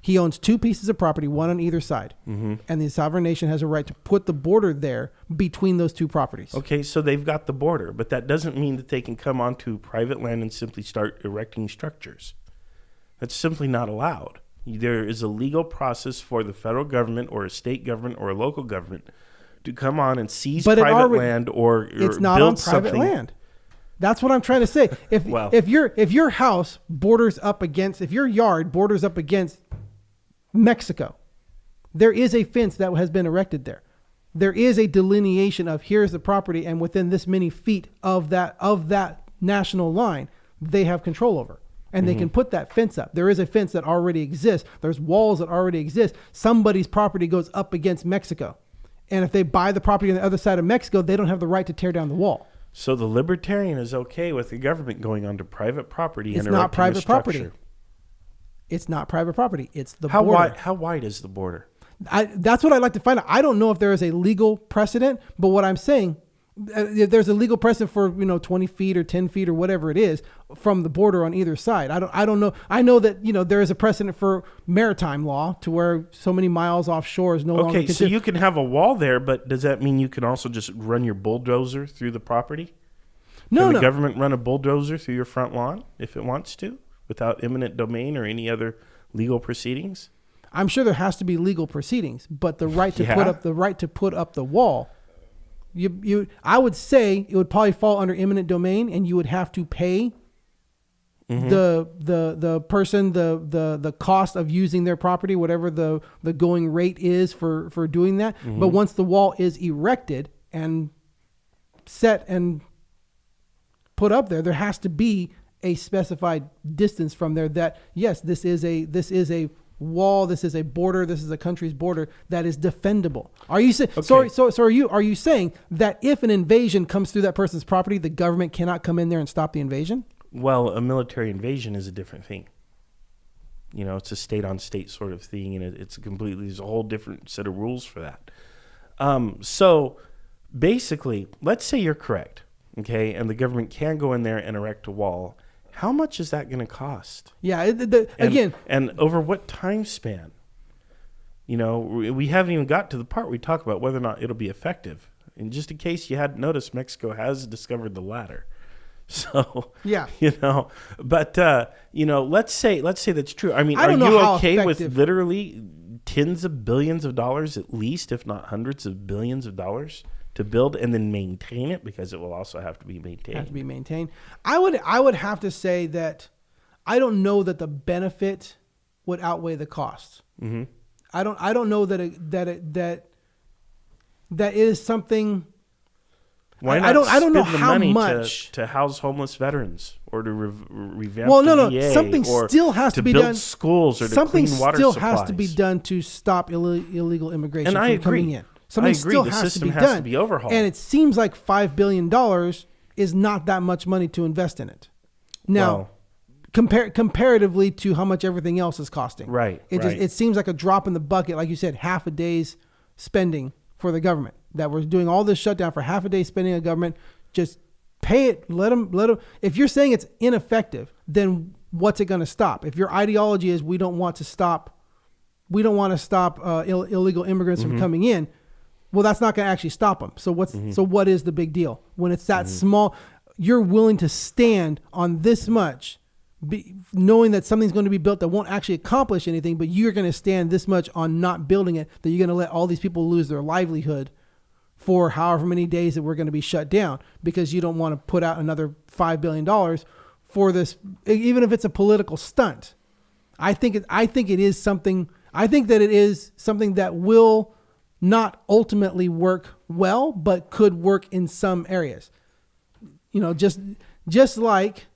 S1: He owns two pieces of property, one on either side. And the sovereign nation has a right to put the border there between those two properties.
S2: Okay, so they've got the border, but that doesn't mean that they can come onto private land and simply start erecting structures. That's simply not allowed. There is a legal process for the federal government or a state government or a local government to come on and seize private land or
S1: it's not
S2: build
S1: on private
S2: something.
S1: land. That's what I'm trying to say. If your house borders up against, if your yard borders up against Mexico, there is a fence that has been erected there. There is a delineation of here's the property, and within this many feet of that national line, they have control over. And they can put that fence up. There is a fence that already exists. There's walls that already exist. Somebody's property goes up against Mexico. And if they buy the property on the other side of Mexico, they don't have the right to tear down the wall.
S2: So the libertarian is okay with the government going onto private property and
S1: It's
S2: erecting
S1: not private
S2: a structure.
S1: property. It's not private property. It's the border.
S2: How wide is the border?
S1: That's what I'd like to find out. I don't know if there is a legal precedent, but what I'm saying, if there's a legal precedent for 20 feet or 10 feet or whatever it is from the border on either side. I don't know. I know that there is a precedent for maritime law to where so many miles offshore is no longer considered.
S2: Okay, so you can have a wall there, but does that mean you can also just run your bulldozer through the property? Can the government run a bulldozer through your front lawn if it wants to, without eminent domain or any other legal proceedings?
S1: I'm sure there has to be legal proceedings, but the right to put up the wall, I would say it would probably fall under eminent domain, and you would have to pay the person the cost of using their property, whatever the going rate is for doing that. But once the wall is erected and set and put up there has to be a specified distance from there that yes, this is a wall, this is a border, this is a country's border that is defendable. Are you saying are you saying that if an invasion comes through that person's property, the government cannot come in there and stop the invasion?
S2: Well, a military invasion is a different thing. It's a state on state sort of thing, and there's a whole different set of rules for that. So basically, let's say you're correct. Okay, and the government can go in there and erect a wall. How much is that going to cost?
S1: Yeah,
S2: and over what time span? We haven't even got to the part where we talk about whether or not it'll be effective. And just in case you hadn't noticed, Mexico has discovered the latter. So
S1: yeah,
S2: but let's say that's true. I mean,
S1: are you
S2: okay with literally tens of billions of dollars, at least, if not hundreds of billions of dollars, to build and then maintain it, because it will also have to be maintained.
S1: I would have to say that I don't know that the benefit would outweigh the cost. I don't know that that is something.
S2: Why not
S1: I don't know
S2: spend the
S1: how
S2: money
S1: much
S2: to house homeless veterans or to revamp
S1: Well,
S2: the
S1: no,
S2: VA
S1: something
S2: or
S1: still has to be
S2: build
S1: done.
S2: schools or to
S1: Something
S2: clean water
S1: still
S2: supplies.
S1: has to be done to stop illegal immigration
S2: And I
S1: from
S2: agree.
S1: coming in. Something
S2: I agree.
S1: still
S2: The
S1: has to
S2: system
S1: be
S2: has
S1: done.
S2: to be overhauled.
S1: And it seems like $5 billion is not that much money to invest in it. Now, comparatively to how much everything else is costing.
S2: Right.
S1: It seems like a drop in the bucket, like you said, half a day's spending for the government. That we're doing all this shutdown for half a day spending of government. Just pay it. Let them. If you're saying it's ineffective, then what's it going to stop? If your ideology is we don't want to stop illegal immigrants from coming in, well, that's not going to actually stop them. So what is the big deal when it's that small? You're willing to stand on this much, knowing that something's going to be built that won't actually accomplish anything, but you're going to stand this much on not building it, that you're going to let all these people lose their livelihood for however many days that we're going to be shut down because you don't want to put out another $5 billion for this, even if it's a political stunt. I think it is something. I think that it is something that will not ultimately work well, but could work in some areas. You know, just like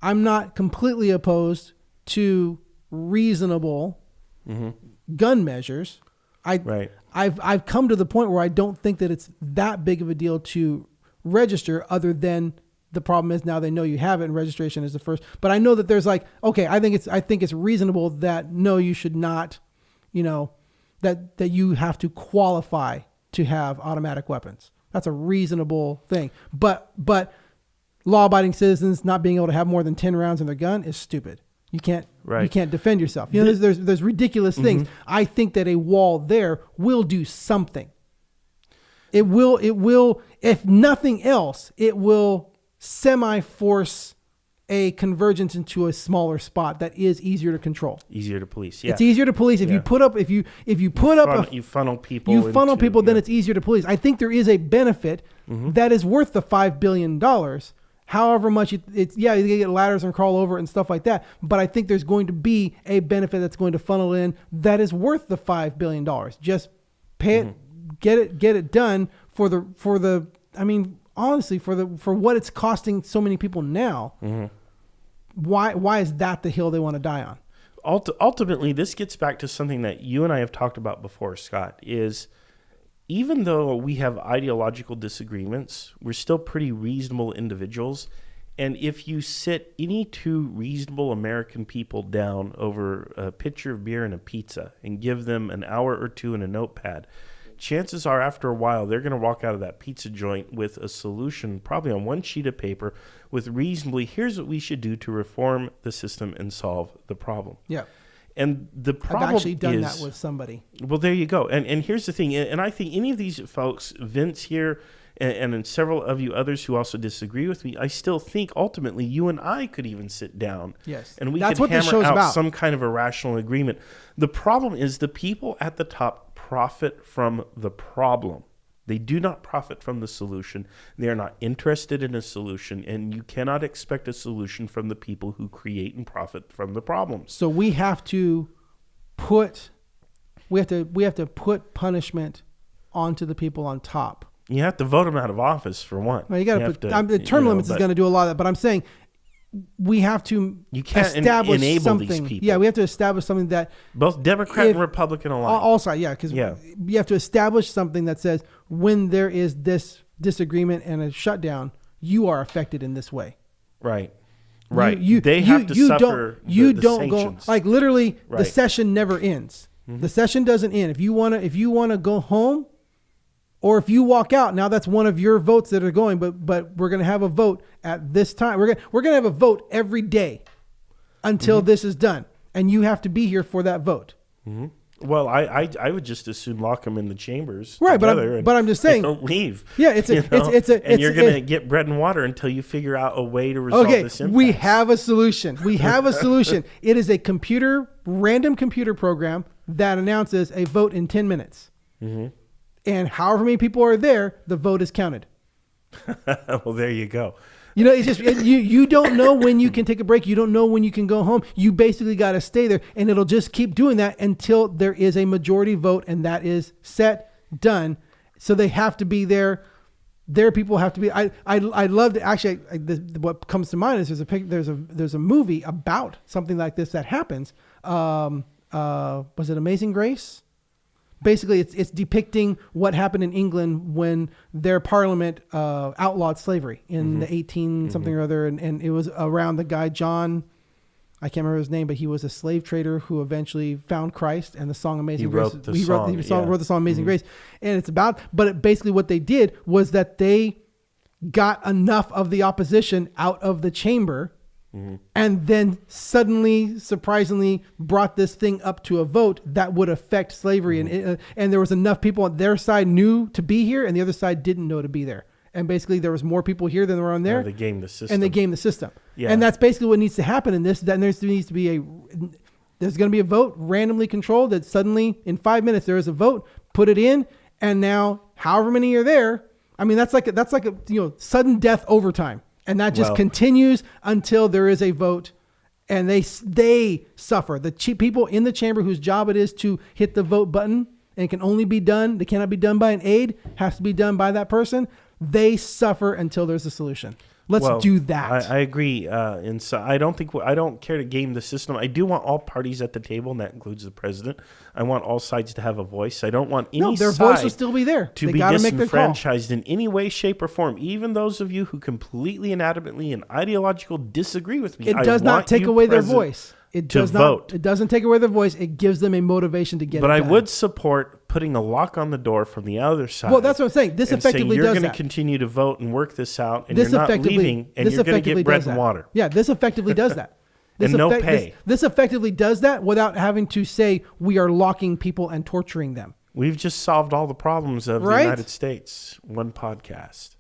S1: I'm not completely opposed to reasonable gun measures. I've come to the point where I don't think that it's that big of a deal to register, other than the problem is now they know you have it and registration is the first. But I know that there's like, okay, I think it's reasonable that no, you should not, you know, that you have to qualify to have automatic weapons. That's a reasonable thing. But law-abiding citizens not being able to have more than 10 rounds in their gun is stupid. You can't defend yourself. You know, there's ridiculous things. I think that a wall there will do something. It will, if nothing else, it will semi-force a convergence into a smaller spot that is easier to control.
S2: Easier to police. Yeah.
S1: It's easier to police if you put up, if you funnel people, then it's easier to police. I think there is a benefit that is worth the $5 billion. However much you get ladders and crawl over it and stuff like that. But I think there's going to be a benefit that's going to funnel in that is worth the $5 billion. Just pay it, get it done for what it's costing so many people now. Why is that the hill they want to die on?
S2: Ultimately, this gets back to something that you and I have talked about before, Scott, is even though we have ideological disagreements, we're still pretty reasonable individuals. And if you sit any two reasonable American people down over a pitcher of beer and a pizza and give them an hour or two and a notepad, chances are after a while they're going to walk out of that pizza joint with a solution, probably on one sheet of paper, with reasonably, here's what we should do to reform the system and solve the problem. Yeah. And the problem
S1: I've actually done that with somebody.
S2: Well, there you go. And here's the thing. And I think any of these folks, Vince here, and several of you others who also disagree with me, I still think ultimately you and I could even sit down.
S1: Yes.
S2: And we could hammer out some kind of a rational agreement. The problem is the people at the top profit from the problem. They do not profit from the solution. They are not interested in a solution, and you cannot expect a solution from the people who create and profit from the problems.
S1: So we have to put punishment onto the people on top.
S2: You have to vote them out of office for one.
S1: Well, the term limits is going to do a lot of that, but I'm saying we have to establish
S2: enable
S1: something.
S2: These people.
S1: Yeah, we have to establish something that
S2: both Democrat and Republican alike.
S1: Also, because you have to establish something that says when there is this disagreement and a shutdown, you are affected in this way.
S2: Right. They have to suffer the
S1: don't
S2: sanctions.
S1: Go like literally. Right. The session never ends. The session doesn't end. If you want to go home, or if you walk out, now that's one of your votes that are going. But we're going to have a vote at this time. We're going to have a vote every day until this is done, and you have to be here for that vote.
S2: Well, I would just as soon lock them in the chambers,
S1: right? But I'm just saying,
S2: don't leave.
S1: Yeah, you're
S2: going to get bread and water until you figure out a way to resolve this impasse.
S1: We have a solution. It is a random computer program that announces a vote in 10 minutes. And however many people are there, the vote is counted.
S2: Well, there you go.
S1: You know, it's just you don't know when you can take a break. You don't know when you can go home. You basically got to stay there, and it'll just keep doing that until there is a majority vote, and that is set, done. So they have to be there. Their people have to be. I love to actually. What comes to mind is there's a movie about something like this that happens. Was it Amazing Grace? Basically, it's depicting what happened in England when their parliament outlawed slavery in the 18 something or other, and it was around the guy John. I can't remember his name, but he was a slave trader who eventually found Christ, and the song Amazing Grace.
S2: Wrote
S1: the song Amazing Grace. And it's about, but basically what they did was that they got enough of the opposition out of the chamber and then suddenly, surprisingly, brought this thing up to a vote that would affect slavery. And there was enough people on their side knew to be here, and the other side didn't know to be there. And basically, there was more people here than there were on there.
S2: They gamed the system.
S1: And they gamed the system.
S2: Yeah.
S1: And that's basically what needs to happen in this. That there's going to be a vote randomly controlled that suddenly in 5 minutes there is a vote, put it in, and now however many are there. I mean, that's like a sudden death overtime. And that just continues until there is a vote, and they suffer. The people in the chamber whose job it is to hit the vote button, and it can only be done. They cannot be done by an aide. Has to be done by that person. They suffer until there's a solution. Let's do that.
S2: I agree. And so I don't care to game the system. I do want all parties at the table, and that includes the president. I want all sides to have a voice. I don't want any
S1: their
S2: side
S1: voice will still be there.
S2: To be disenfranchised in any way, shape, or form. Even those of you who completely and adamantly and ideological disagree with me.
S1: It does not take away their voice. It does not vote. It doesn't take away their voice. It gives them a motivation to get it done.
S2: But I would support putting a lock on the door from the other side.
S1: Well, that's what I'm saying. This effectively does that.
S2: You're going to continue to vote and work this out, and you're not leaving, and you're going to get bread and water.
S1: Yeah, this effectively does that.
S2: And no pay.
S1: This effectively does that without having to say we are locking people and torturing them.
S2: We've just solved all the problems of the United States. One podcast.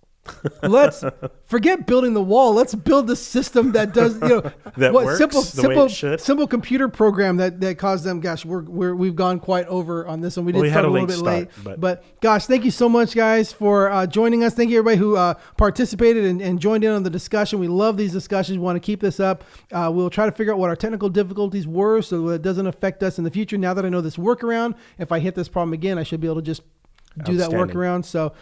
S1: Let's forget building the wall. Let's build the system that does,
S2: that works the way it should.
S1: Simple computer program that caused them. Gosh, we've gone quite over on this one. We did start a little bit late, but gosh, thank you so much, guys, for joining us. Thank you everybody who participated and joined in on the discussion. We love these discussions. We want to keep this up. We'll try to figure out what our technical difficulties were so that it doesn't affect us in the future. Now that I know this workaround, if I hit this problem again, I should be able to just do that workaround. So.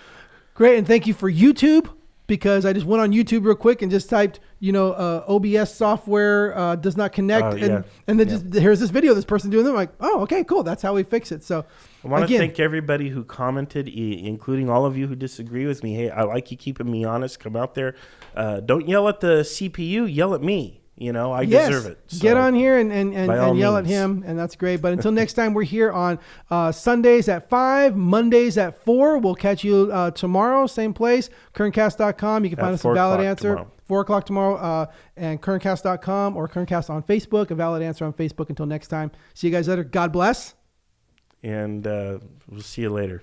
S1: Great, and thank you for YouTube, because I just went on YouTube real quick and just typed, OBS software does not connect, and then just here's this video of this person doing it. I'm like, oh, okay, cool. That's how we fix it. So
S2: I want to thank everybody who commented, including all of you who disagree with me. Hey, I like you keeping me honest. Come out there. Don't yell at the CPU. Yell at me. I deserve it. So,
S1: get on here and yell at him, and that's great. But until next time, we're here on Sundays at 5, Mondays at 4. We'll catch you tomorrow, same place, kerncast.com. You can find us at Valid Answer. Tomorrow. 4 o'clock tomorrow, and kerncast.com or kerncast on Facebook, a Valid Answer on Facebook. Until next time, see you guys later. God bless.
S2: And we'll see you later.